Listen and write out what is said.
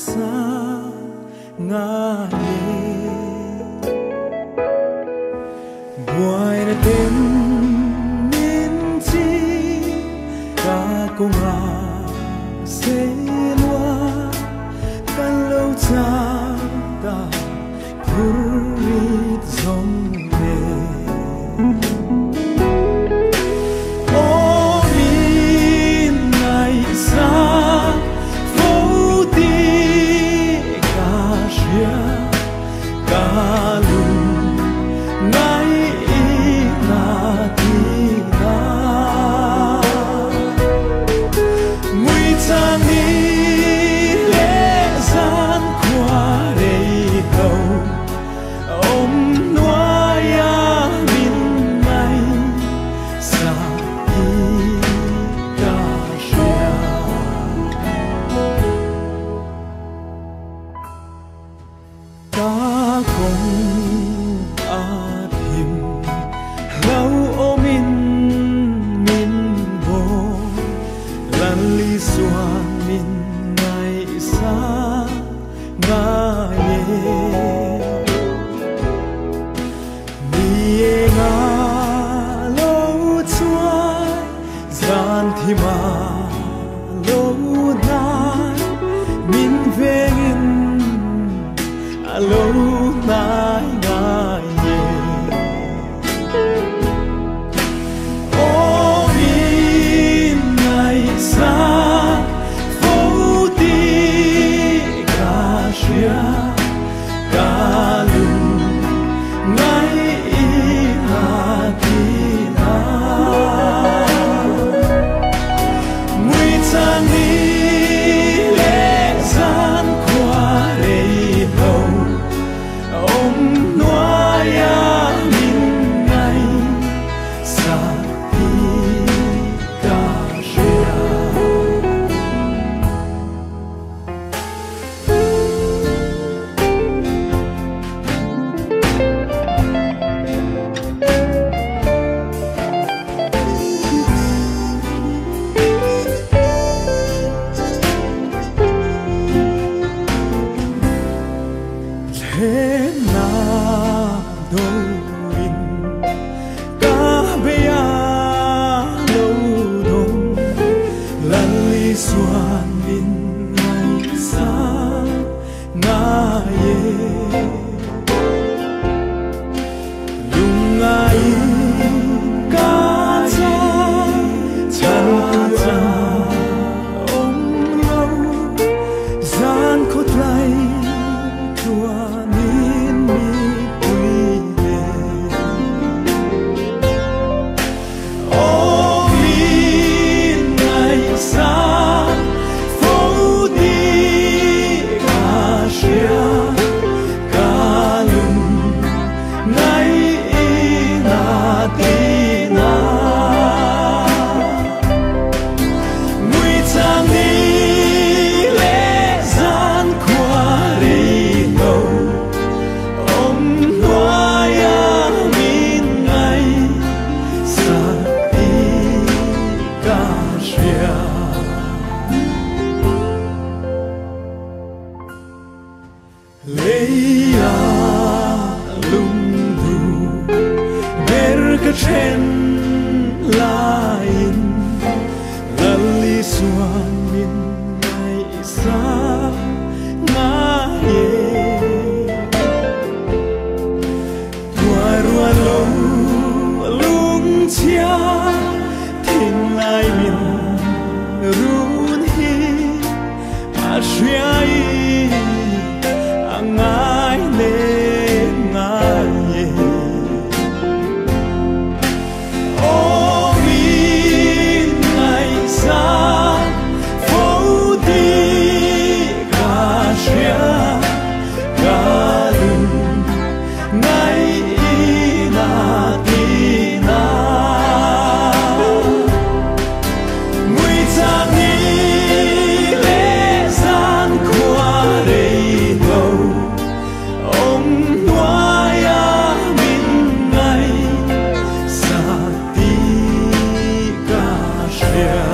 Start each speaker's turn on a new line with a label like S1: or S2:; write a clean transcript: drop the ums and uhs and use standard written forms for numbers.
S1: sa nga buổi đã đến miền chi ta cùng sẽ loa căn lâu cha ta purit dòng nề ô miền ngày xa phố đi cả chia cả lùng ngày na đi na nguy trang đi lễ gian qua đây đâu ôm noa ya min ngày xa đi cả chia ta cùng xuân min ngày xa nga ye ni nga lâu chuai gian thì mà lâu nai min vengin lâu nai nga ye ô min ngày xa cả lùng ngày na đi na nguy trang đi lễ gian qua đây đâu ôm noa ya min ngày xa đi cả thế nào đâu in cả bây lâu đông lần ly xuân in ngày xa nga ye lung ngày cả cha chân cha ôm lâu gian khốt lại tua min mi quy ô min ngày xa phố đi cả chia cả lùng ngày na đi na nguy trang đi lễ gian qua đây ôm noa ya min ngày xa đi cả chia leia lung du ber ka chen lain lali xuân min ngày xa nga ye ruan lâu lung chia thình lại min run hi a shui a ngai le ngai ye ô min ngày xa phố đi cả chia cả lùng ngày na đi na nguy trang đi lễ gian qua đây đâu ôm noa ya min ngày xa đi cả chia